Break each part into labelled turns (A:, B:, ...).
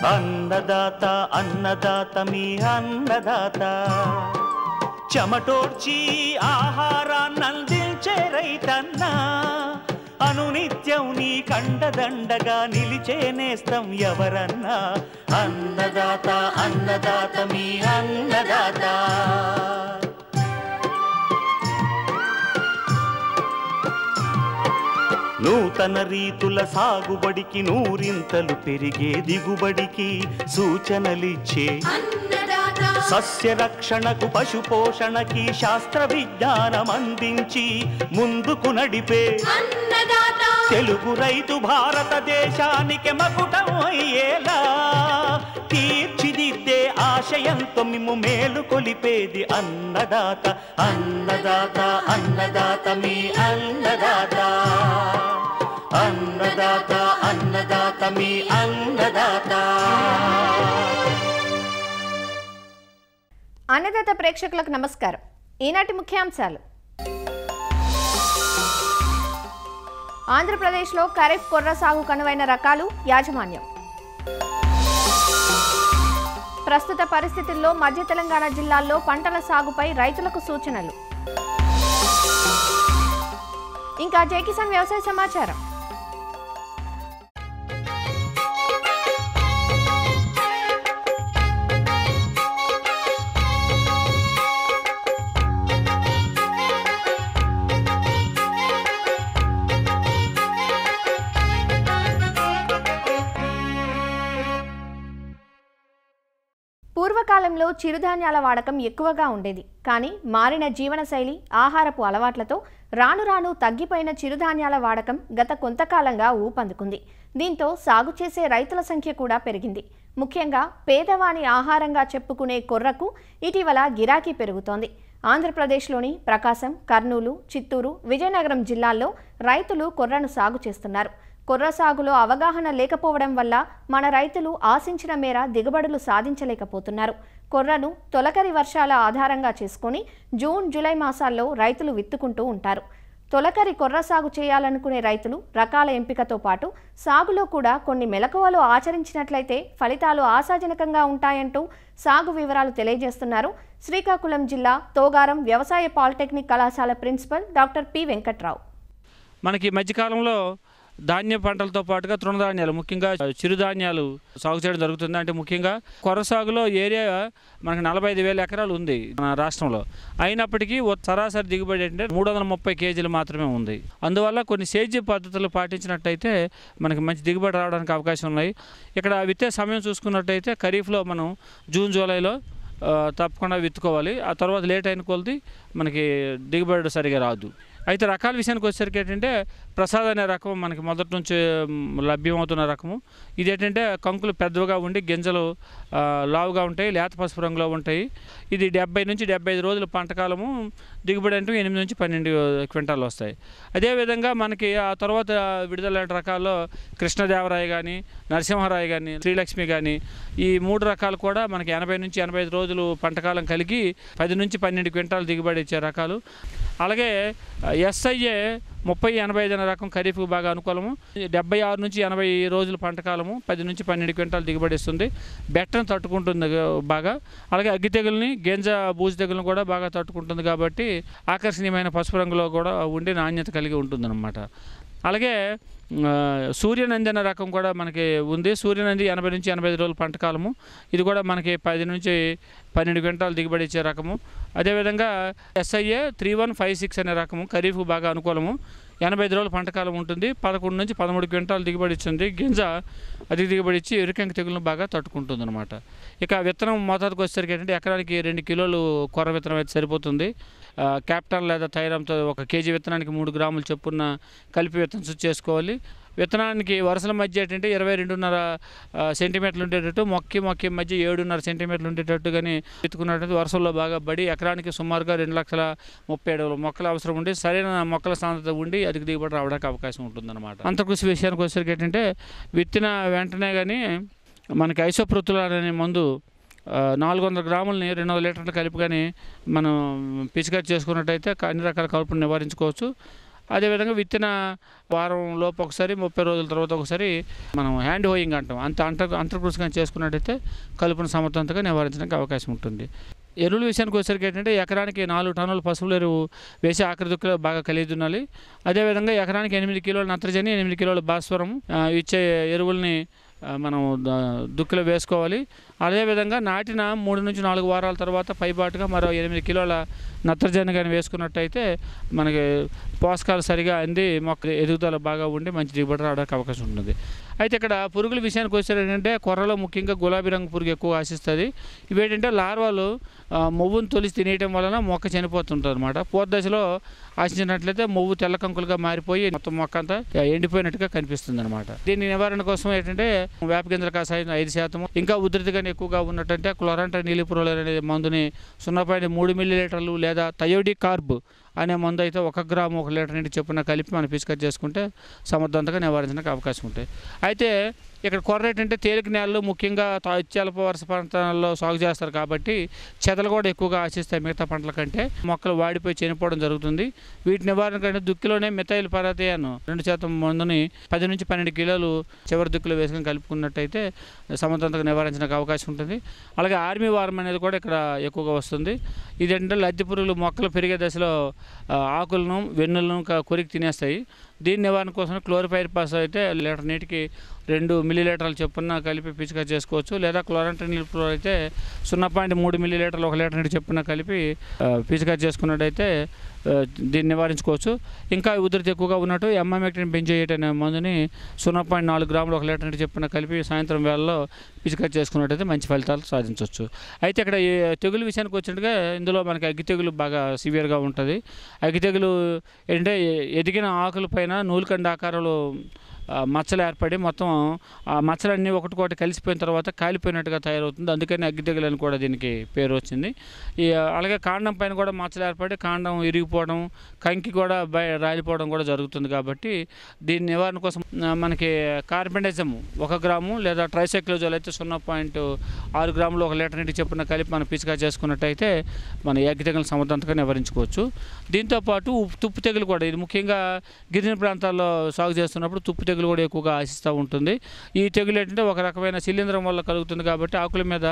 A: అన్నదాత అన్నదాత మీ అన్నదాత చెమటోడ్చి ఆహారాన్నందించే రైతన్నా అనునిత్యం నీ కండదండగా నిలిచే నేస్తం ఎవరన్నా అన్నదాత అన్నదాత మీ అన్నదాత నూతన రీతుల సాగుబడికి నూరింతలు పెరిగే దిగుబడికి సూచనలిచ్చే సస్య రక్షణకు పశు పోషణకి శాస్త్ర విజ్ఞానం అందించి ముందుకు నడిపే తెలుగు రైతు భారతదేశానికి మకుటం అయ్యేలా తీర్చిదిద్దే ఆశయంతో మిమ్ము మేలు కొలిపేది అన్నదాత అన్నదాత అన్నదాత మీ అన్నదాత అన్నదాత అన్నదాత మీ అన్నదాత.
B: అన్నదాత ప్రేక్షకులకు నమస్కారం. ఈనాటి ముఖ్యాంశాలు: ఆంధ్రప్రదేశ్లో ఖరీఫ్ కొర్ర సాగు కనువైన రకాలు యాజమాన్యం, ప్రస్తుత పరిస్థితుల్లో మధ్య తెలంగాణ జిల్లాల్లో పంటల సాగుపై రైతులకు సూచనలు, ఇంకా జై కిసాన్ వ్యవసాయ సమాచారం. పూర్వకాలంలో చిరుధాన్యాల వాడకం ఎక్కువగా ఉండేది. కానీ మారిన జీవనశైలి, ఆహారపు అలవాట్లతో రాను రాను తగ్గిపోయిన చిరుధాన్యాల వాడకం గత కొంతకాలంగా ఊపందుకుంది. దీంతో సాగు చేసే రైతుల సంఖ్య కూడా పెరిగింది. ముఖ్యంగా పేదవాని ఆహారంగా చెప్పుకునే కొర్రకు ఇటీవల గిరాకీ పెరుగుతోంది. ఆంధ్రప్రదేశ్లోని ప్రకాశం, కర్నూలు, చిత్తూరు, విజయనగరం జిల్లాల్లో రైతులు కొర్రను సాగు చేస్తున్నారు. కొర్ర సాగులో అవగాహన లేకపోవడం వల్ల మన రైతులు ఆశించిన మేర దిగుబడులు సాధించలేకపోతున్నారు. కొర్రను తొలకరి వర్షాల ఆధారంగా చేసుకుని జూన్, జూలై మాసాల్లో రైతులు విత్తుకుంటూ ఉంటారు. తొలకరి కొర్ర సాగు చేయాలనుకునే రైతులు రకాల ఎంపికతో పాటు సాగులో కూడా కొన్ని మెలకువలు ఆచరించినట్లయితే ఫలితాలు ఆశాజనకంగా ఉంటాయంటూ సాగు వివరాలు తెలియజేస్తున్నారు శ్రీకాకుళం జిల్లా తోగారం వ్యవసాయ పాలిటెక్నిక్ కళాశాల ప్రిన్సిపల్ డాక్టర్ పి వెంకట్రావు.
C: మనకి మధ్యకాలంలో ధాన్య పంటలతో పాటుగా తృణధాన్యాలు, ముఖ్యంగా చిరుధాన్యాలు సాగు చేయడం జరుగుతుంది. అంటే ముఖ్యంగా కొర్ర సాగులో ఏరియా మనకి 45,000 ఎకరాలు ఉంది మన రాష్ట్రంలో. అయినప్పటికీ సరాసరి దిగుబడి అంటే 330 కేజీలు మాత్రమే ఉంది. అందువల్ల కొన్ని సేద్య పద్ధతులు పాటించినట్టయితే మనకి మంచి దిగుబడి రావడానికి అవకాశం ఉన్నాయి. ఇక్కడ విత్తే సమయం చూసుకున్నట్టయితే ఖరీఫ్లో మనం జూన్, జూలైలో తప్పకుండా విత్తుకోవాలి. ఆ తర్వాత లేట్ అయిన కొలది మనకి దిగుబడి సరిగా రాదు. అయితే రకాల విషయానికి వచ్చేసరికి ఏంటంటే ప్రసాద్ అనే రకం మనకి మొదటి నుంచి లభ్యమవుతున్న రకము. ఇది ఏంటంటే కంకులు పెద్దగా ఉండి గింజలు లావుగా ఉంటాయి, లేత పసుపు రంగులో ఉంటాయి. ఇది 70 నుంచి 75 రోజుల పంటకాలము, దిగుబడి అంటే 8 నుంచి 12 క్వింటాలు వస్తాయి. అదేవిధంగా మనకి ఆ తర్వాత విడుదలైన రకాల్లో కృష్ణదేవరాయ కానీ, నరసింహరాయ కానీ, శ్రీలక్ష్మి కానీ, ఈ 3 రకాలు కూడా మనకి 80 నుంచి 85 రోజులు పంటకాలం కలిగి 10 నుంచి 12 క్వింటాలు దిగుబడి ఇచ్చే రకాలు. అలాగే SIA 3085 అనే రకం ఖరీఫ్కు బాగా అనుకూలము. 76 నుంచి 80 రోజుల పంటకాలము, 10 నుంచి 12 క్వింటాలు దిగుబడి ఇస్తుంది. బెట్టను తట్టుకుంటుంది బాగా. అలాగే అగ్గి తెగుల్ని, గింజ బూజు తెగులను కూడా బాగా తట్టుకుంటుంది కాబట్టి ఆకర్షణీయమైన పసుపు రంగులో కూడా ఉండి నాణ్యత కలిగి ఉంటుందన్నమాట. అలాగే సూర్యనంది అనే రకం కూడా మనకి ఉంది. సూర్యనంది 80 నుంచి 85 రోజుల పంటకాలము. ఇది కూడా మనకి 10 నుంచి 12 క్వింటాలు దిగుబడి ఇచ్చే రకము. అదేవిధంగా SIA 3156 అనే రకము ఖరీఫ్కు బాగా అనుకూలము. 85 రోజుల పంటకాలం ఉంటుంది. 11 నుంచి 13 క్వింటాలు దిగుబడి ఇచ్చింది. గింజ అధిక దిగుబడి ఇచ్చి ఎరుకంకి తెగులను బాగా తట్టుకుంటుంది అనమాట. ఇక విత్తనం మోతాదుకు వచ్చేసరికి ఏంటంటే ఎకరానికి 2 కిలోలు కొర్ర విత్తనం అయితే సరిపోతుంది. క్యాప్టన్ లేదా థైరంతో 1 కేజీ విత్తనానికి 3 గ్రాములు చొప్పున కలిపి విత్తనం శుద్ధి చేసుకోవాలి. విత్తనానికి వరుసల మధ్య ఏంటంటే 22.5 సెంటీమీటర్లు ఉండేటట్టు, మొక్కి మధ్య 7.5 సెంటీమీటర్లు ఉండేటట్టు కానీ విత్తుకున్నట్టు వరుసల్లో బాగా పడి ఎకరానికి సుమారుగా 2,37,000 మొక్కలు అవసరం ఉండి సరైన మొక్కల సాంద్రత ఉండి అధిక దిగుబడి రావడానికి అవకాశం ఉంటుందన్నమాట. అంతకృషి విషయానికి వచ్చేసరికి ఏంటంటే విత్తిన వెంటనే కానీ మనకి ఐసోప్రొతుల్ అనే మందు 400 గ్రాములని 200 లీటర్లు కలిపి కానీ మనం పిచికారి చేసుకున్నట్టయితే అన్ని రకాల కలుపును నివారించుకోవచ్చు. అదేవిధంగా విత్తిన వారం లోపు ఒకసారి 30 రోజుల తర్వాత ఒకసారి మనం హ్యాండ్ హోయింగ్ అంటాం, అంతర్కృషిగా చేసుకున్నట్టయితే కలుపును సమర్థవంతంగా నివారించడానికి అవకాశం ఉంటుంది. ఎరువుల విషయానికి వచ్చేసరికి ఏంటంటే ఎకరానికి 4 టన్నుల పశువుల ఎరువు వేసి ఆఖరి దుక్కులో బాగా కలిగి దున్నాలి. అదేవిధంగా ఎకరానికి 8 కిలోల నత్రజని, 8 కిలోల భాస్వరం ఇచ్చే ఎరువుల్ని మనం దుక్కులో వేసుకోవాలి. అదేవిధంగా నాటిన 3 నుంచి 4 వారాల తర్వాత పైబాటుగా మరో 8 కిలోల నత్రజని కానీ వేసుకున్నట్టయితే మనకి పోషకాలు సరిగా అంది మొక్క ఎదుగుదల బాగా ఉండి మంచి దిగుబడి రావడానికి అవకాశం ఉంటుంది. అయితే ఇక్కడ పురుగుల విషయానికి వచ్చేటంటే కొర్రలో ముఖ్యంగా గులాబీ రంగు పురుగు ఎక్కువ ఆశిస్తుంది. ఇవేంటంటే లార్వాలు మొవ్వును తొలిసి తినేయటం వలన మొక్క చనిపోతుంటుంది అనమాట. పూత దశలో ఆశించినట్లయితే మొవ్వు తెల్ల కంకులుగా మారిపోయి మొత్తం మొక్క అంతా ఎండిపోయినట్టుగా కనిపిస్తుంది అనమాట. దీని నివారణ కోసం ఏంటంటే వేప గింజల కషాయం 5%, ఇంకా ఉధృతిగా ఎక్కువగా ఉన్నట్టంటే క్లోరాంట్రా నీలిపురోల్ అనే మందుని 0.3 మిల్లీలీటర్లు లేదా థయోడి కార్బ్ అనే మందు అయితే 1 గ్రాము 1 లీటర్ నీటి చొప్పున కలిపి మనం పిచికారీ చేసుకుంటే సమర్థవంతంగా నివారించడానికి అవకాశం ఉంటాయి. అయితే ఇక్కడ కొర్ర ఏంటంటే తేలిక నేలలు ముఖ్యంగా ఇత్యాలపు వరుస ప్రాంతాల్లో సాగు చేస్తారు కాబట్టి చెదలు కూడా ఎక్కువగా ఆశిస్తాయి మిగతా పంటల కంటే. మొక్కలు వాడిపోయి చనిపోవడం జరుగుతుంది. వీటి నివారణ కంటే దుక్కిలోనే మిథైల్ పరాథియాన్ 2% మందుని 10 నుంచి 12 కిలోలు చివరి దుక్కులో వేసుకొని కలుపుకున్నట్టయితే సమర్థవంతంగా నివారించడానికి అవకాశం ఉంటుంది. అలాగే ఆర్మీ వారం అనేది కూడా ఇక్కడ ఎక్కువగా వస్తుంది. ఇదేంటంటే లద్దె పురుగులు మొక్కలు పెరిగే దశలో ఆకులను వెన్నులను కొరికి తినేస్తాయి. దీని నివారణ కోసం క్లోరిపైరిపాస్ అయితే లీటర్ నీటికి 2 మిల్లీలీటర్ల చొప్పున కలిపి పిచికారీ చేసుకోవచ్చు. లేదా క్లోరాంట్రా నీలిపురోల్ అయితే 0.3 మిల్లీలీటర్లు 1 లీటర్ నీటి చొప్పున కలిపి పిచికారీ చేసుకున్నట్టయితే దీన్ని నివారించుకోవచ్చు. ఇంకా ఉధృతి ఎక్కువగా ఉన్నట్టు ఎంఐమెక్టిన్ బెంజోయేట్ అనే మందుని 0.4 గ్రాములు 1 లీటర్ నీటి చొప్పున కలిపి సాయంత్రం వేళలో పిచికారీ చేసుకున్నట్టయితే మంచి ఫలితాలు సాధించవచ్చు. అయితే ఇక్కడ ఈ తెగులు విషయానికి వచ్చినట్టుగా ఇందులో మనకి అగ్గి తెగులు బాగా సివియర్గా ఉంటుంది. అగ్గి తెగులు ఏంటంటే ఎదిగిన ఆకులపైన నూలుకండ ఆకారంలో మచ్చలు ఏర్పడి మొత్తం ఆ మచ్చలన్నీ ఒకటికొకటి కలిసిపోయిన తర్వాత కాలిపోయినట్టుగా తయారవుతుంది. అందుకని అగ్గి తెగులు అని కూడా దీనికి పేరు వచ్చింది. అలాగే కాండం పైన కూడా మచ్చలు ఏర్పడి కాండం ఇరిగిపోవడం, కంకి కూడా రాలిపోవడం కూడా జరుగుతుంది. కాబట్టి దీని నివారణ కోసం మనకి కార్బెండజమ్ 1 గ్రాము లేదా ట్రైసైక్లోజోల్ అయితే 0.6 గ్రాములు 1 లీటర్ నీటి చొప్పున కలిపి మనం పిచికారీ చేసుకున్నట్టయితే మన అగ్గి తెగులు సమర్థవంతంగా నివారించుకోవచ్చు. దీంతోపాటు తుప్పు తెగులు కూడా, ఇది ముఖ్యంగా గిరిజన ప్రాంతాల్లో సాగు చేస్తున్నప్పుడు తుప్పు తెగులు కూడా ఎక్కువగా ఆశిస్తూ ఉంటుంది. ఈ తెగులు ఏంటంటే ఒక రకమైన శిలీంధ్రం వల్ల కలుగుతుంది కాబట్టి ఆకుల మీద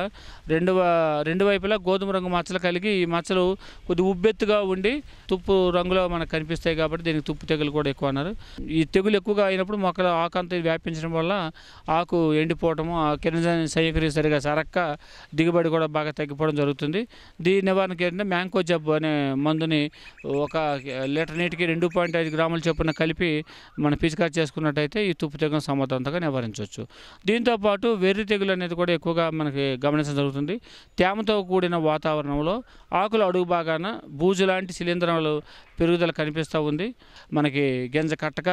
C: రెండు వైపులా గోధుమ రంగు మచ్చలు కలిగి ఈ మచ్చలు కొద్దిగా ఉబ్బెత్తుగా ఉండి తుప్పు రంగులో మనకు కనిపిస్తాయి కాబట్టి దీనికి తుప్పు తెగులు కూడా ఎక్కువ అన్నారు. ఈ తెగులు ఎక్కువగా అయినప్పుడు మొక్కల ఆకంతా వ్యాపించడం వల్ల ఆకు ఎండిపోవటము, ఆ కిరణజన్య సంయోగక్రియ సరిగా సరక్క దిగుబడి కూడా బాగా తగ్గిపోవడం జరుగుతుంది. దీని నివారణకి ఏంటంటే మ్యాంకో జబ్బు అనే మందుని 1 లీటర్ నీటికి 2.5 గ్రాముల చొప్పున కలిపి మనం పిచికారీ చేసుకున్నట్టయితే ఈ తుప్పు తెగులు సమర్థవంతంగా నివారించవచ్చు. దీంతోపాటు వెర్రి తెగులు అనేది కూడా ఎక్కువగా మనకి గమనించడం జరుగుతుంది. తేమతో కూడిన వాతావరణంలో ఆకుల అడుగు భాగాన బూజు లాంటి శిలీంధ్రాలు పెరుగుదల కనిపిస్తూ ఉంది. మనకి గింజ కట్టక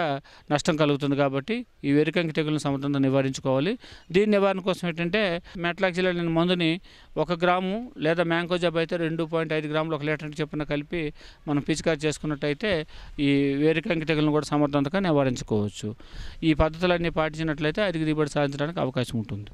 C: నష్టం కలుగుతుంది. కాబట్టి ఈ వెర్రికంకి తెగులను సమర్థంగా నివారించుకోవాలి. దీని నివారణ కోసం ఏంటంటే మెట్లాక్సిల్ అనే మందుని 1 గ్రాము లేదా మ్యాంకోజాబ్ అయితే 2.5 గ్రాములు 1 లీటర్ చొప్పున కలిపి మనం పిచికారీ చేసుకున్నట్టయితే ఈ వెర్రికంకి తెగులను కూడా సమర్థవంతంగా నివారించుకోవచ్చు. ఈ పద్ధతులన్నీ పాటించినట్లయితే అధిక దిగుబడి సాధించడానికి అవకాశం ఉంటుంది.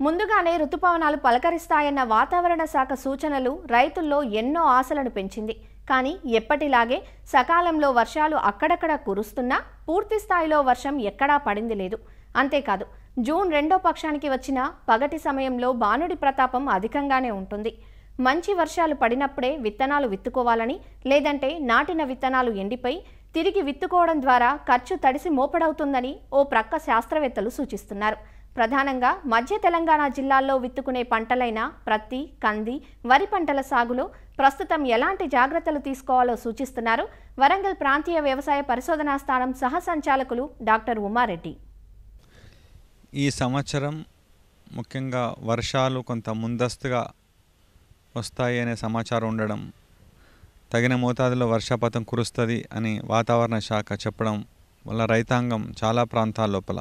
B: ముందుగానే రుతుపవనాలు పలకరిస్తాయన్న వాతావరణ శాఖ సూచనలు రైతుల్లో ఎన్నో ఆశలను పెంచింది. కానీ ఎప్పటిలాగే సకాలంలో వర్షాలు అక్కడక్కడ కురుస్తున్నా పూర్తి స్థాయిలో వర్షం ఎక్కడా పడింది లేదు. అంతేకాదు జూన్ 2వ పక్షానికి వచ్చిన పగటి సమయంలో బాణుడి ప్రతాపం అధికంగానే ఉంటుంది. మంచి వర్షాలు పడినప్పుడే విత్తనాలు విత్తుకోవాలని, లేదంటే నాటిన విత్తనాలు ఎండిపోయి తిరిగి విత్తుకోవడం ద్వారా ఖర్చు తడిసి మోపడవుతుందని ఓ ప్రక్క శాస్త్రవేత్తలు సూచిస్తున్నారు. ప్రధానంగా మధ్య తెలంగాణ జిల్లాల్లో విత్తుకునే పంటలైన ప్రత్తి, కంది, వరి పంటల సాగులో ప్రస్తుతం ఎలాంటి జాగ్రత్తలు తీసుకోవాలో సూచిస్తున్నారు వరంగల్ ప్రాంతీయ వ్యవసాయ పరిశోధనా స్థానం సహ సంచాలకులు డాక్టర్ ఉమారెడ్డి.
D: ఈ సంవత్సరం ముఖ్యంగా వర్షాలు కొంత ముందస్తుగా వస్తాయి అనే సమాచారం ఉండడం, తగిన మోతాదులో వర్షపాతం కురుస్తుంది అని వాతావరణ శాఖ చెప్పడం వల్ల రైతాంగం చాలా ప్రాంతాల లోపల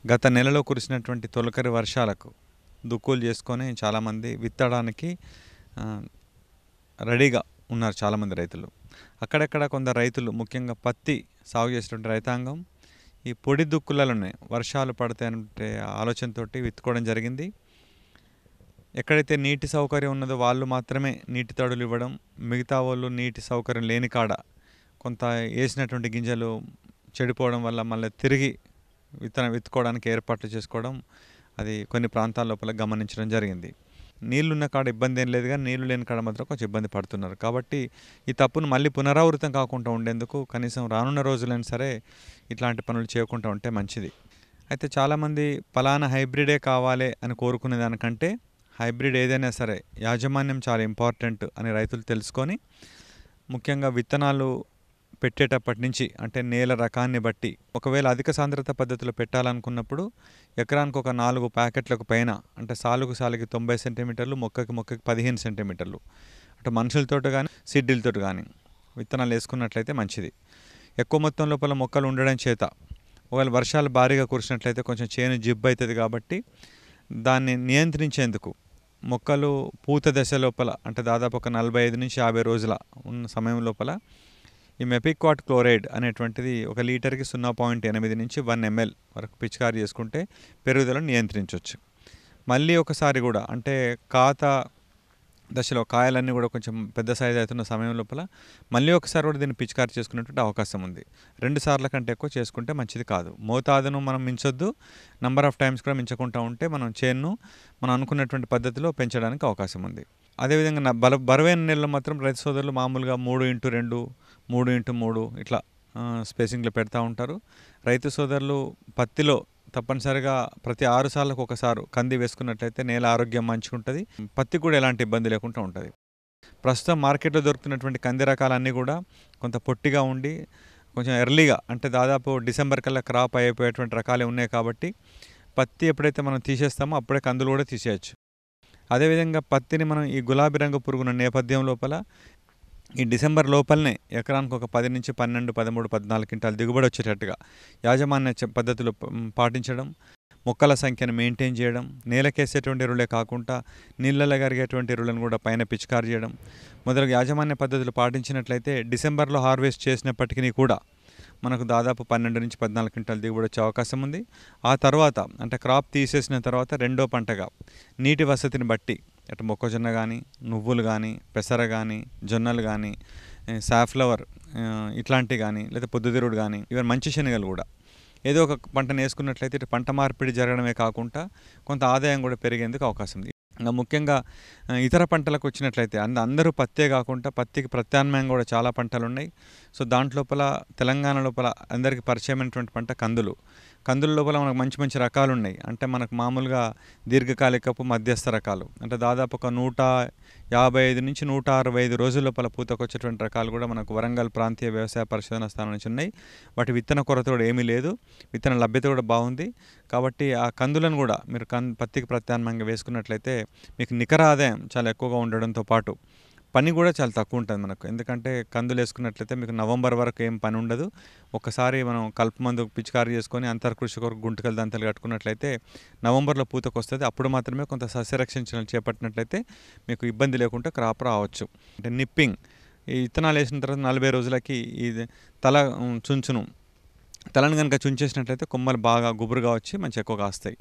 D: గత నెలలో కురిసినటువంటి తొలకరి వర్షాలకు దుక్కులు చేసుకొని చాలామంది విత్తడానికి రెడీగా ఉన్నారు చాలామంది రైతులు. అక్కడక్కడ కొందరు రైతులు ముఖ్యంగా పత్తి సాగు చేసేటువంటి రైతాంగం ఈ పొడి దుక్కులలోనే వర్షాలు పడతాయంటే ఆలోచనతోటి విత్తుకోవడం జరిగింది. ఎక్కడైతే నీటి సౌకర్యం ఉన్నదో వాళ్ళు మాత్రమే నీటి తడులు ఇవ్వడం, మిగతా వాళ్ళు నీటి సౌకర్యం లేని కాడ కొంత వేసినటువంటి గింజలు చెడిపోవడం వల్ల మళ్ళీ తిరిగి విత్తుకోవడానికి ఏర్పాట్లు చేసుకోవడం అది కొన్ని ప్రాంతాల లోపల గమనించడం జరిగింది. నీళ్లున్న కాడ ఇబ్బంది ఏం లేదు, కానీ నీళ్లు లేని కాడ మాత్రం కొంచెం ఇబ్బంది పడుతున్నారు. కాబట్టి ఈ తప్పును మళ్ళీ పునరావృతం కాకుండా ఉండేందుకు కనీసం రానున్న రోజులైనా సరే ఇట్లాంటి పనులు చేయకుండా ఉంటే మంచిది. అయితే చాలామంది ఫలానా హైబ్రిడే కావాలి అని కోరుకునే దానికంటే హైబ్రిడ్ ఏదైనా సరే యాజమాన్యం చాలా ఇంపార్టెంట్ అని రైతులు తెలుసుకొని ముఖ్యంగా విత్తనాలు పెట్టేటప్పటి నుంచి అంటే నేల రకాన్ని బట్టి ఒకవేళ అధిక సాంద్రత పద్ధతిలో పెట్టాలనుకున్నప్పుడు ఎకరానికి ఒక 4 ప్యాకెట్లకు పైన అంటే సాలుకు సాలుకి 90 సెంటీమీటర్లు, మొక్కకి 15 సెంటీమీటర్లు అటు మనుషులతో కానీ సీడ్లతో కానీ విత్తనాలు వేసుకున్నట్లయితే మంచిది. ఎక్కువ మొత్తం లోపల మొక్కలు ఉండడం చేత ఒకవేళ వర్షాలు భారీగా కురిసినట్లయితే కొంచెం చేను జిబ్బు అవుతుంది. కాబట్టి దాన్ని నియంత్రించేందుకు మొక్కలు పూత దశ లోపల అంటే దాదాపు ఒక 45 నుంచి 50 రోజుల ఉన్న సమయం లోపల ఈ మెపిక్వాట్ క్లోరైడ్ అనేటువంటిది 1 లీటర్కి 0.8 నుంచి 1 ml వరకు పిచికారీ చేసుకుంటే పెరుగుదలను నియంత్రించవచ్చు. మళ్ళీ ఒకసారి కూడా అంటే కాత దశలో కాయలన్నీ కూడా కొంచెం పెద్ద సైజు అవుతున్న సమయం లోపల మళ్ళీ ఒకసారి కూడా దీన్ని పిచికారీ చేసుకునేటువంటి అవకాశం ఉంది. 2 సార్ల కంటే ఎక్కువ చేసుకుంటే మంచిది కాదు. మోతాదును మనం మించొద్దు, నెంబర్ ఆఫ్ టైమ్స్ కూడా మించకుండా ఉంటే మనం చేన్ను మనం అనుకున్నటువంటి పద్ధతిలో పెంచడానికి అవకాశం ఉంది. అదేవిధంగా బరువైన నెలలో మాత్రం రైతు సోదరులు మామూలుగా 3x2, 3x3 ఇట్లా స్పేసింగ్లో పెడతా ఉంటారు. రైతు సోదరులు పత్తిలో తప్పనిసరిగా ప్రతి 6 సార్లకు ఒకసారి కంది వేసుకున్నట్లయితే నేల ఆరోగ్యం మంచిగా ఉంటుంది, పత్తి కూడా ఎలాంటి ఇబ్బంది లేకుండా ఉంటుంది. ప్రస్తుతం మార్కెట్లో దొరుకుతున్నటువంటి కంది రకాలన్నీ కూడా కొంత పొట్టిగా ఉండి కొంచెం ఎర్లీగా అంటే దాదాపు డిసెంబర్ కల్లా క్రాప్ అయిపోయేటువంటి రకాలే ఉన్నాయి. కాబట్టి పత్తి ఎప్పుడైతే మనం తీసేస్తామో అప్పుడే కందులు కూడా తీసేయచ్చు. అదేవిధంగా పత్తిని మనం ఈ గులాబీ రంగు పురుగున్న నేపథ్యం లోపల ఈ డిసెంబర్ లోపలనే ఎకరానికి ఒక 10 నుంచి 12, 13, 14 క్వింటాలు దిగుబడి వచ్చేటట్టుగా యాజమాన్య పద్ధతులు పాటించడం, మొక్కల సంఖ్యను మెయింటైన్ చేయడం, నేలకేసేటువంటి ఎరువులే కాకుండా నీళ్ళలో కరిగేటువంటి ఎరువులను కూడా పైన పిచికారి చేయడం మొదలగు యాజమాన్య పద్ధతులు పాటించినట్లయితే డిసెంబర్లో హార్వెస్ట్ చేసినప్పటికీ కూడా మనకు దాదాపు 12 నుంచి 14 క్వింటాలు దిగుబడి వచ్చే అవకాశం ఉంది. ఆ తర్వాత అంటే క్రాప్ తీసేసిన తర్వాత రెండో పంటగా నీటి వసతిని బట్టి అటు మొక్కజొన్న కానీ, నువ్వులు కానీ, పెసర కానీ, జొన్నలు కానీ, సాఫ్లవర్ ఇట్లాంటివి కానీ, లేదా పొద్దుతిరుగుడు కానీ, ఈవెన్ మంచి శనగలు కూడా ఏదో ఒక పంటను వేసుకున్నట్లయితే ఇటు పంట మార్పిడి జరగడమే కాకుండా కొంత ఆదాయం కూడా పెరిగేందుకు అవకాశం ఉంది. ఇంకా ముఖ్యంగా ఇతర పంటలకు వచ్చినట్లయితే అందరూ పత్తే కాకుండా పత్తికి ప్రత్యామ్నాయంగా కూడా చాలా పంటలు ఉన్నాయి. సో దాంట్లోపల తెలంగాణ లోపల అందరికీ పరిచయమైనటువంటి పంట కందులు. కందుల లోపల మనకు మంచి మంచి రకాలు ఉన్నాయి. అంటే మనకు మామూలుగా దీర్ఘకాలికపు మధ్యస్థ రకాలు అంటే దాదాపు ఒక 155 నుంచి 165 రోజుల లోపల పూతకొచ్చేటువంటి రకాలు కూడా మనకు వరంగల్ ప్రాంతీయ వ్యవసాయ పరిశోధన స్థానం నుంచి ఉన్నాయి. వాటి విత్తన కొరత కూడా ఏమీ లేదు, విత్తన లభ్యత కూడా బాగుంది. కాబట్టి ఆ కందులను కూడా మీరు పత్తికి ప్రత్యామ్నాయంగా వేసుకున్నట్లయితే మీకు నికర ఆదాయం చాలా ఎక్కువగా ఉండడంతో పాటు పని కూడా చాలా తక్కువ ఉంటుంది మనకు. ఎందుకంటే కందులు వేసుకున్నట్లయితే మీకు నవంబర్ వరకు ఏం పని ఉండదు. ఒకసారి మనం కలుపు మందు పిచికారీ చేసుకొని అంతర్కృషి కొరకు గుంటకలు దంతలు కట్టుకున్నట్లయితే నవంబర్లో పూతకు వస్తుంది. అప్పుడు మాత్రమే కొంత సస్యరక్షణ చేపట్టినట్లయితే మీకు ఇబ్బంది లేకుండా క్రాప్ రావచ్చు. అంటే నిప్పింగ్ ఈ విత్తనాలు వేసిన తర్వాత 40 రోజులకి ఈ తలను కనుక చుంచేసినట్లయితే కొమ్మలు బాగా గుబురుగా వచ్చి మంచి ఎక్కువ కాస్తాయి.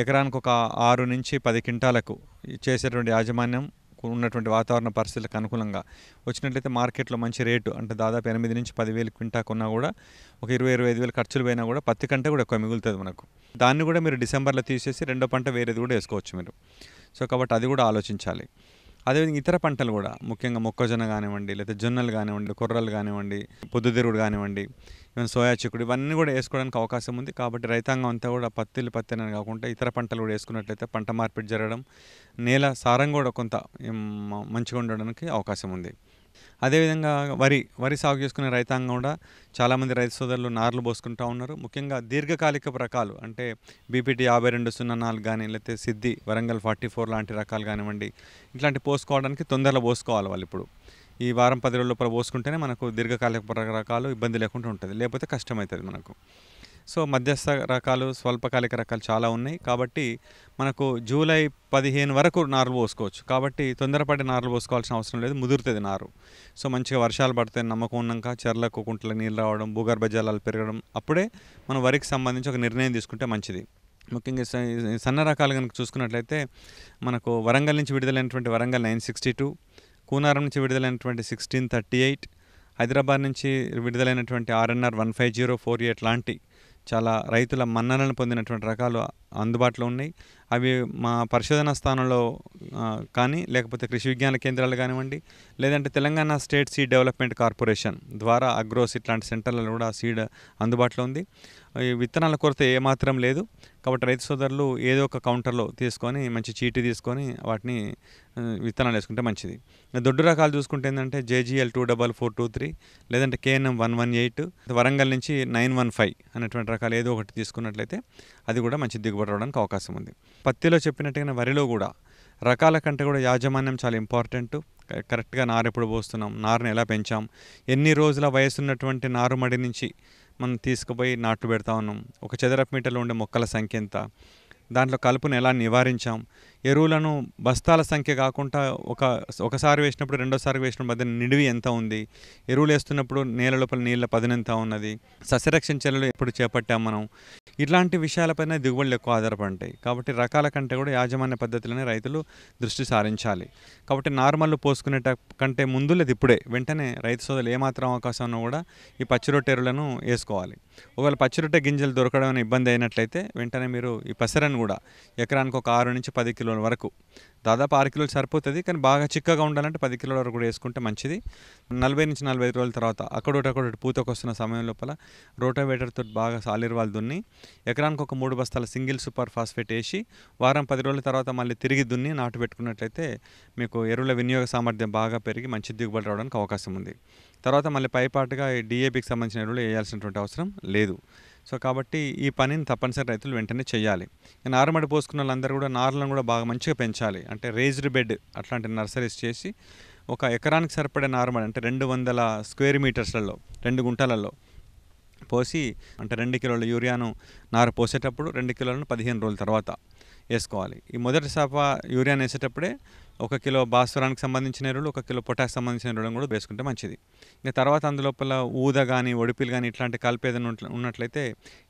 D: ఎకరానికి ఒక 6 నుంచి 10 క్వింటాలకు చేసేటువంటి యాజమాన్యం ఉన్నటువంటి వాతావరణ పరిస్థితులకు అనుకూలంగా వచ్చినట్లయితే మార్కెట్లో మంచి రేటు అంటే దాదాపు 8 నుంచి 10,000 క్వింటా కొన్నా కూడా ఒక 20-25,000 ఖర్చులు పోయినా కూడా పత్తి కంటే కూడా ఎక్కువ మిగులుతుంది మనకు. దాన్ని కూడా మీరు డిసెంబర్లో తీసేసి రెండో పంట వేరేది కూడా వేసుకోవచ్చు మీరు. సో కాబట్టి అది కూడా ఆలోచించాలి. అదేవిధంగా ఇతర పంటలు కూడా ముఖ్యంగా మొక్కజొన్న కానివ్వండి, లేదా జొన్నలు కానివ్వండి, కొర్రలు కానివ్వండి, పొద్దుతిరుగుడు కానివ్వండి, ఈవెన్ సోయా చిక్కుడు ఇవన్నీ కూడా వేసుకోవడానికి అవకాశం ఉంది. కాబట్టి రైతాంగం అంతా కూడా పత్తిని కాకుండా ఇతర పంటలు కూడా వేసుకున్నట్లయితే పంట మార్పిడి జరగడం, నేల సారం కూడా కొంత మంచిగా ఉండడానికి అవకాశం ఉంది. అదేవిధంగా వరి సాగు చేసుకునే రైతాంగం కూడా చాలామంది రైతు సోదరులు నార్లు పోసుకుంటూ ఉన్నారు. ముఖ్యంగా దీర్ఘకాలిక రకాలు అంటే బీపీటీ 5204 కానీ, లేకపోతే సిద్ధి వరంగల్ 44 లాంటి రకాలు కానివ్వండి, ఇట్లాంటి పోసుకోవడానికి తొందరలో పోసుకోవాలి వాళ్ళు. ఇప్పుడు ఈ వారం 10 రోజుల లోపల పోసుకుంటేనే మనకు దీర్ఘకాలిక రకాలు ఇబ్బంది లేకుండా ఉంటుంది, లేకపోతే కష్టమవుతుంది మనకు. సో మధ్యస్థ రకాలు స్వల్పకాలిక రకాలు చాలా ఉన్నాయి. కాబట్టి మనకు జూలై 15 వరకు నారులు పోసుకోవచ్చు. కాబట్టి తొందరపడి నారులు పోసుకోవాల్సిన అవసరం లేదు, ముదురుతుంది నారు. సో మంచిగా వర్షాలు పడితే నమ్మకం ఉన్నాక చెర్లకు కుంటలకు నీళ్ళు రావడం, భూగర్భ జలాలు పెరగడం, అప్పుడే మనం వరికి సంబంధించి ఒక నిర్ణయం తీసుకుంటే మంచిది. ముఖ్యంగా సన్న రకాలు కనుక చూసుకున్నట్లయితే మనకు వరంగల్ నుంచి విడుదలైనటువంటి వరంగల్ 962, కూనారం నుంచి విడుదలైనటువంటి 1638, హైదరాబాద్ నుంచి విడుదలైనటువంటి RNR 15048 లాంటి చాలా రైతుల మన్ననలను పొందినటువంటి రకాలు అందుబాటులో ఉన్నాయి. అవి మా పరిశోధనా స్థానంలో కానీ లేకపోతే కృషి విజ్ఞాన కేంద్రాలు కానివ్వండి, లేదంటే Telangana state seed development corporation ద్వారా అగ్రోస్ ఇట్లాంటి సెంటర్లలో కూడా సీడ్ అందుబాటులో ఉంది. ఈ విత్తనాల కొరత ఏమాత్రం లేదు. కాబట్టి రైతు సోదరులు ఏదో ఒక కౌంటర్లో తీసుకొని మంచి చీటీ తీసుకొని వాటిని విత్తనాలు వేసుకుంటే మంచిది. దొడ్డు రకాలు చూసుకుంటే ఏంటంటే JGL 24423 లేదంటే KNM 118, వరంగల్ నుంచి 915 అనేటువంటి రకాలు ఏదో ఒకటి తీసుకున్నట్లయితే అది కూడా మంచి దిగుబడి రావడానికి అవకాశం ఉంది. పత్తిలో చెప్పినట్టుగా వరిలో కూడా రకాల కంటే కూడా యాజమాన్యం చాలా ఇంపార్టెంట్. కరెక్ట్గా నారు ఎప్పుడు పోస్తున్నాం, నారుని ఎలా పెంచాం, ఎన్ని రోజుల వయసు ఉన్నటువంటి నారుమడి నుంచి మనం తీసుకుపోయి నాట్లు పెడతా ఉన్నాం, ఒక చదరపు మీటర్లో ఉండే మొక్కల సంఖ్య ఎంత, దాంట్లో కలుపును ఎలా నివారించాం, ఎరువులను బస్తాల సంఖ్య కాకుండా ఒకసారి వేసినప్పుడు రెండోసారి వేసినప్పుడు మధ్య నిడివి ఎంత ఉంది, ఎరువులు వేస్తున్నప్పుడు నేల లోపల నీళ్ళ పదును ఎంత ఉన్నది, సస్యరక్షణ చర్యలు ఎప్పుడు చేపట్టాం మనం, ఇట్లాంటి విషయాలపైన దిగుబడులు ఎక్కువ ఆధారపడతాయి. కాబట్టి రకాల కంటే కూడా యాజమాన్య పద్ధతులనే రైతులు దృష్టి సారించాలి. కాబట్టి నార్మల్ పోసుకునే కంటే ముందు లేదు ఇప్పుడే వెంటనే రైతు సోదరులు ఏమాత్రం అవకాశం ఉన్నా కూడా ఈ పచ్చిరొట్టె ఎరువులను వేసుకోవాలి. ఒకవేళ పచ్చిరొట్టె గింజలు దొరకడం అనే ఇబ్బంది అయినట్లయితే వెంటనే మీరు ఈ పసరను కూడా ఎకరానికి ఒక 6 నుంచి 10 కిలోల వరకు, దాదాపు 6 కిలోలు సరిపోతుంది, కానీ బాగా చిక్కగా ఉండాలంటే 10 కిలోల వరకు కూడా వేసుకుంటే మంచిది. 40 నుంచి 45 రోజుల తర్వాత అక్కడొకటి పూతకు వస్తున్న సమయం లోపల రోటావేటర్తో బాగా సాలిర్వాలు దున్ని ఎకరానికి ఒక 3 బస్తాల సింగిల్ సూపర్ ఫాస్ఫేట్ వేసి వారం 10 రోజుల తర్వాత మళ్ళీ తిరిగి దున్ని నాటు పెట్టుకున్నట్లయితే మీకు ఎరువుల వినియోగ సామర్థ్యం బాగా పెరిగి మంచి దిగుబడి రావడానికి అవకాశం ఉంది. తర్వాత మళ్ళీ పైపాటుగా DAPకి సంబంధించిన ఎరువులు వేయాల్సినటువంటి అవసరం లేదు. సో కాబట్టి ఈ పనిని తప్పనిసరి రైతులు వెంటనే చేయాలి. నారుమడి పోసుకున్న వాళ్ళందరూ కూడా నారులను కూడా బాగా మంచిగా పెంచాలి. అంటే రేజ్డ్ బెడ్ అట్లాంటి నర్సరీస్ చేసి ఒక ఎకరానికి సరిపడే నారుమడి అంటే 200 స్క్వేర్ మీటర్స్లలో 2 గుంటలలో పోసి అంటే 2 కిలోల యూరియాను నారు పోసేటప్పుడు 2 కిలోలను 15 రోజుల తర్వాత వేసుకోవాలి. ఈ మొదటి సాప యూరియాను వేసేటప్పుడే 1 కిలో భాస్వరానికి సంబంధించిన ఎరువులు, 1 కిలో పొటాష్ సంబంధించిన ఎరువులను కూడా వేసుకుంటే మంచిది. ఇంకా తర్వాత అందులోపల ఊద కానీ ఒడిపిలు కానీ ఇట్లాంటి కలిపి ఏదైనా ఉన్నట్లయితే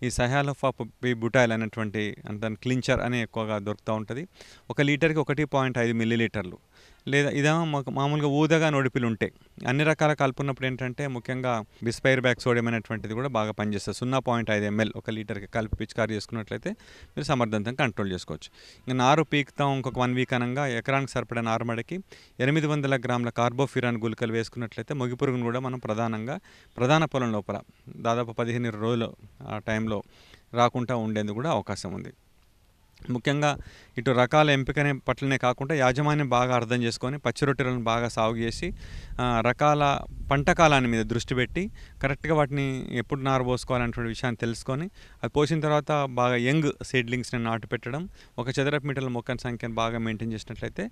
D: ఈ సహాలోఫాప్ బ్యూటైల్ అనేటువంటి అంటే క్లించర్ అనే ఎక్కువగా దొరుకుతూ ఉంటుంది. 1 లీటర్కి 1.5 మిల్లీలీటర్లు, లేదా ఇదేమో మామూలుగా ఊదగా నొడిపిలు ఉంటాయి. అన్ని రకాల కలుపున్నప్పుడు ఏంటంటే ముఖ్యంగా బిస్పైర్ బ్యాక్ సోడియం అనేటువంటిది కూడా బాగా పనిచేస్తుంది. 0.5 ml 1 లీటర్కి కలిపి పిచికారీ చేసుకున్నట్లయితే మీరు సమర్థవంతంగా కంట్రోల్ చేసుకోవచ్చు. ఇంకా నారు పీకుతాం ఇంకొక 1 వీక్ అనగా ఎకరానికి సరిపడే నారుమడికి 800 గ్రాముల కార్బోఫ్యూరాన్ గుళికలు వేసుకున్నట్లయితే మొగి పురుగును కూడా మనం ప్రధాన పొలం లోపల దాదాపు 15 రోజులు ఆ టైంలో రాకుండా ఉండేందుకు కూడా అవకాశం ఉంది. ముఖ్యంగా ఇటు రకాల ఎంపికనే పట్లనే కాకుండా యాజమాన్యం బాగా అర్థం చేసుకొని పచ్చిరొట్టెలను బాగా సాగు చేసి రకాల పంట కాలాన్ని మీద దృష్టి పెట్టి కరెక్ట్గా వాటిని ఎప్పుడు నారు పోసుకోవాలనేటువంటి విషయాన్ని తెలుసుకొని అది పోసిన తర్వాత బాగా యంగ్ సీడ్లింగ్స్ని నాటు పెట్టడం, ఒక చదరపు మీటర్ల మొక్కల సంఖ్యను బాగా మెయింటైన్ చేసినట్లయితే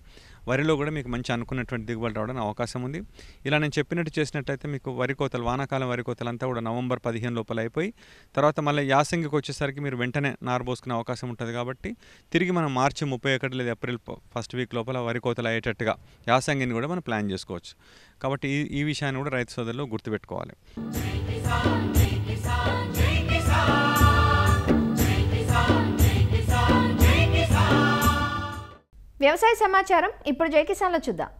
D: వరిలో కూడా మీకు మంచి అనుకున్నటువంటి దిగుబడి రావడానికి అవకాశం ఉంది. ఇలా నేను చెప్పినట్టు చేసినట్లయితే మీకు వరి కోతలు, వానాకాలం వరి కోతలు అంతా కూడా నవంబర్ 15 లోపల అయిపోయి తర్వాత మళ్ళీ యాసంగికి వచ్చేసరికి మీరు వెంటనే నారు పోసుకునే అవకాశం ఉంటుంది. కాబట్టి తిరిగి మనం మార్చి 31 లేదా ఏప్రిల్ ఫస్ట్ వీక్ లోపల వరి కోతలు అయ్యేటట్టుగా యాసంగిని కూడా మనం ప్లాన్ చేసుకోవచ్చు. కాబట్టి ఈ విషయాన్ని కూడా రైతు సోదరులు గుర్తుపెట్టుకోవాలి.
B: వ్యవసాయ సమాచారం ఇప్పుడు జై కిసాన్లో చూద్దాం.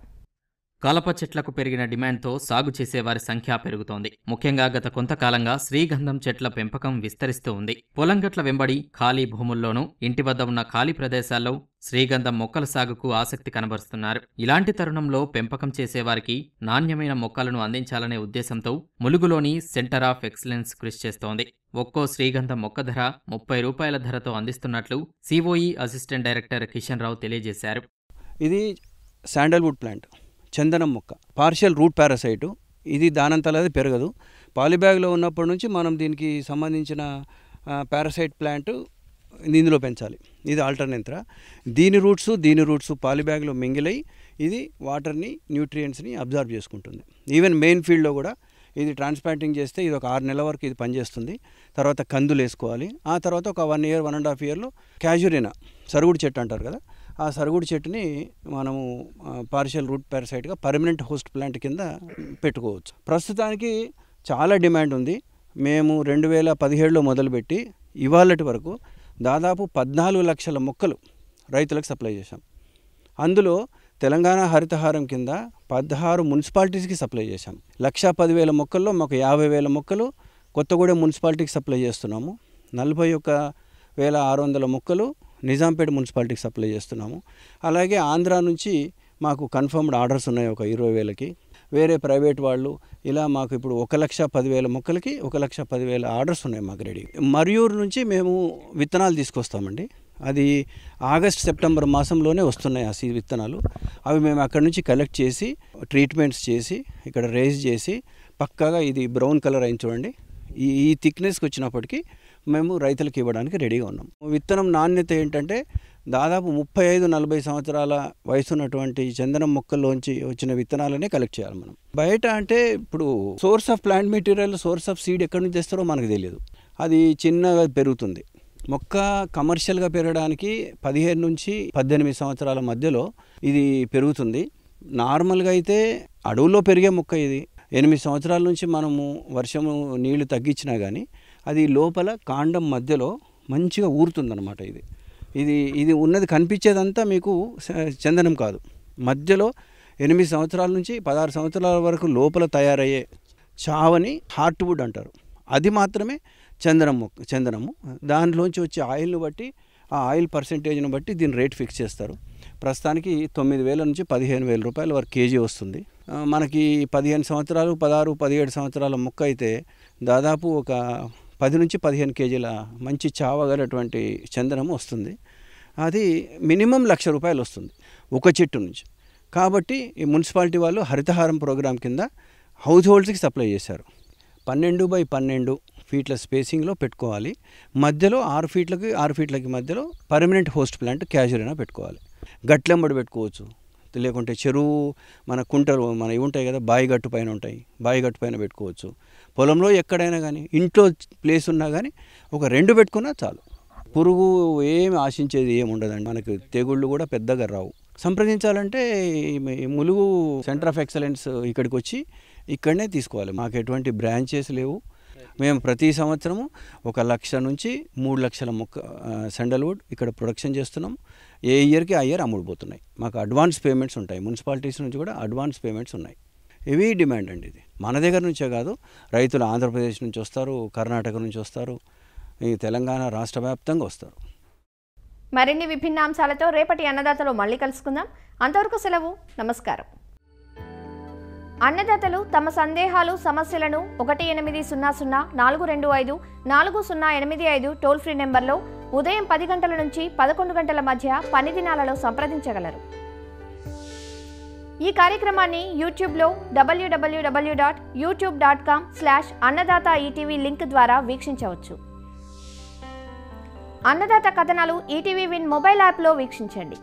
E: కలప చెట్లకు పెరిగిన డిమాండ్తో సాగు చేసేవారి సంఖ్య పెరుగుతోంది. ముఖ్యంగా గత కొంతకాలంగా శ్రీగంధం చెట్ల పెంపకం విస్తరిస్తూ ఉంది. పొలంగట్ల వెంబడి ఖాళీ భూముల్లోనూ ఇంటి వద్ద ఉన్న ఖాళీ ప్రదేశాల్లో శ్రీగంధం మొక్కల సాగుకు ఆసక్తి కనబరుస్తున్నారు. ఇలాంటి తరుణంలో పెంపకం చేసేవారికి నాణ్యమైన మొక్కలను అందించాలనే ఉద్దేశంతో ములుగులోని సెంటర్ ఆఫ్ ఎక్సలెన్స్ కృషి చేస్తోంది. ఒక్కో శ్రీగంధం మొక్క ధర 30 రూపాయల ధరతో అందిస్తున్నట్లు COE assistant director Kishan Rao తెలియజేశారు.
F: ఇది శాండల్వుడ్ ప్లాంట్, చందనం మొక్క, పార్షియల్ రూట్ పారాసైటు. ఇది దానంతలది పెరగదు. పాలిబ్యాగ్లో ఉన్నప్పటి నుంచి మనం దీనికి సంబంధించిన పారాసైట్ ప్లాంట్ ఇందులో పెంచాలి. ఇది ఆల్టర్నేంత్రా. దీని రూట్స్ పాలిబ్యాగ్లో మింగిలై ఇది వాటర్ని, న్యూట్రియంట్స్ని అబ్జర్వ్ చేసుకుంటుంది. ఈవెన్ మెయిన్ ఫీల్డ్లో కూడా ఇది ట్రాన్స్ప్లాంటింగ్ చేస్తే ఇది ఒక 6 నెలల వరకు ఇది పనిచేస్తుంది. తర్వాత కందులు వేసుకోవాలి. ఆ తర్వాత ఒక 1 ఇయర్ 1.5 ఇయర్లో క్యాజురినా సరుగుడు చెట్టు అంటారు కదా, ఆ సరుగుడు చెట్టుని మనము పార్షియల్ రూట్ పారాసైట్గా పర్మనెంట్ హోస్ట్ ప్లాంట్ కింద పెట్టుకోవచ్చు. ప్రస్తుతానికి చాలా డిమాండ్ ఉంది. మేము 2017లో మొదలుపెట్టి ఇవాళటి వరకు దాదాపు 14 లక్షల మొక్కలు రైతులకు సప్లై చేశాం. అందులో తెలంగాణ హరితహారం కింద 16 మున్సిపాలిటీస్కి సప్లై చేశాం. 1,10,000 మొక్కల్లో మాకు 50,000 మొక్కలు కొత్తగూడెం మున్సిపాలిటీకి సప్లై చేస్తున్నాము. 41,600 మొక్కలు నిజాంపేట మున్సిపాలిటీకి సప్లై చేస్తున్నాము. అలాగే ఆంధ్ర నుంచి మాకు కన్ఫర్మ్డ్ ఆర్డర్స్ ఉన్నాయి ఒక 20,000కి. వేరే ప్రైవేట్ వాళ్ళు ఇలా మాకు ఇప్పుడు 1,10,000 మొక్కలకి 1,10,000 ఆర్డర్స్ ఉన్నాయి మాకు రెడీ. మర్యూరు నుంచి మేము విత్తనాలు తీసుకొస్తామండి. అది ఆగస్ట్ సెప్టెంబర్ మాసంలోనే వస్తున్నాయి ఆ విత్తనాలు. అవి మేము అక్కడి నుంచి కలెక్ట్ చేసి ట్రీట్మెంట్స్ చేసి ఇక్కడ రేజ్ చేసి పక్కాగా ఇది బ్రౌన్ కలర్ అయింది చూడండి, ఈ థిక్నెస్కి వచ్చినప్పటికీ మేము రైతులకు ఇవ్వడానికి రెడీగా ఉన్నాం. విత్తనం నాణ్యత ఏంటంటే దాదాపు 35-40 సంవత్సరాల వయసు ఉన్నటువంటి చందనం మొక్కల్లోంచి వచ్చిన విత్తనాలనే కలెక్ట్ చేయాలి మనం. బయట అంటే ఇప్పుడు source of plant material, source of seed ఎక్కడి నుంచి తెస్తారో మనకు తెలియదు. అది చిన్నగా పెరుగుతుంది. మొక్క కమర్షియల్గా పెరగడానికి 15 నుంచి 18 సంవత్సరాల మధ్యలో ఇది పెరుగుతుంది. నార్మల్గా అయితే అడవుల్లో పెరిగే మొక్క ఇది 8 సంవత్సరాల నుంచి మనము వర్షము నీళ్లు తగ్గించినా కానీ అది లోపల కాండం మధ్యలో మంచిగా ఊరుతుందన్నమాట. ఇది ఉన్నది కనిపించేదంతా మీకు చందనం కాదు. మధ్యలో 8 సంవత్సరాల నుంచి 16 సంవత్సరాల వరకు లోపల తయారయ్యే చావని హార్ట్వుడ్ అంటారు. అది మాత్రమే చందనము. దానిలోంచి వచ్చే ఆయిల్ని బట్టి, ఆ ఆయిల్ పర్సెంటేజ్ని బట్టి దీని రేట్ ఫిక్స్ చేస్తారు. ప్రస్తుతానికి 9,000 నుంచి 15,000 రూపాయల వరకు కేజీ వస్తుంది. మనకి 15 సంవత్సరాలు 16-17 సంవత్సరాల మొక్క అయితే దాదాపు ఒక 10 నుంచి 15 కేజీల మంచి చావగలటువంటి చందనము వస్తుంది. అది మినిమం 1,00,000 రూపాయలు వస్తుంది ఒక చెట్టు నుంచి. కాబట్టి ఈ మున్సిపాలిటీ వాళ్ళు హరితహారం ప్రోగ్రాం కింద హౌస్ హోల్డ్స్కి సప్లై చేశారు. 12x12 ఫీట్ల స్పేసింగ్లో పెట్టుకోవాలి. మధ్యలో 6 ఫీట్లకి మధ్యలో పర్మనెంట్ హోస్ట్ ప్లాంట్ క్యాజురినా పెట్టుకోవాలి. గట్లెంబడి పెట్టుకోవచ్చు, లేకుంటే చెరువు మన కుంటలు మన ఇవి ఉంటాయి కదా, బాయి గట్టు పైన ఉంటాయి, బాయి గట్టు పైన పెట్టుకోవచ్చు. పొలంలో ఎక్కడైనా కానీ, ఇంట్లో ప్లేస్ ఉన్నా కానీ ఒక 2 పెట్టుకున్నా చాలు. పురుగు ఏమి ఆశించేది ఏమి ఉండదండి. మనకు తెగుళ్ళు కూడా పెద్దగా రావు. సంప్రదించాలంటే ములుగు సెంటర్ ఆఫ్ ఎక్సలెన్స్ ఇక్కడికి వచ్చి ఇక్కడనే తీసుకోవాలి. మాకు ఎటువంటి బ్రాంచెస్ లేవు. మేము ప్రతి సంవత్సరము 1,00,000 నుంచి 3 లక్షల మొక్క శాండల్వుడ్ ఇక్కడ ప్రొడక్షన్ చేస్తున్నాం. ఏ ఇయర్కి ఆ ఇయర్ అమ్ముడుపోతున్నాయి. మాకు అడ్వాన్స్ పేమెంట్స్ ఉంటాయి. మున్సిపాలిటీస్ నుంచి కూడా అడ్వాన్స్ పేమెంట్స్ ఉన్నాయి. హెవీ డిమాండ్ అండి. ఇది మన దగ్గర నుంచే కాదు, రైతులు ఆంధ్రప్రదేశ్ నుంచి వస్తారు, కర్ణాటక నుంచి వస్తారు, ఈ తెలంగాణ రాష్ట్ర వ్యాప్తంగా వస్తారు.
B: మరిన్ని విభిన్న అంశాలతో రేపటి అన్నదాతలో మళ్ళీ కలుసుకుందాం. అంతవరకు సెలవు. నమస్కారం. అన్నదాతలు తమ సందేహాలు, సమస్యలను 1800-425-4085 టోల్ ఫ్రీ నెంబర్లో ఉదయం 10 గంటల నుంచి 11 గంటల మధ్య పని దినాలలో సంప్రదించగలరు. ఈ కార్యక్రమాన్ని యూట్యూబ్లో www.youtube.com/annadata-etv లింక్ ద్వారా వీక్షించవచ్చు. అన్నదాత కథనాలు ఈటీవీ విన్ మొబైల్ యాప్లో వీక్షించండి.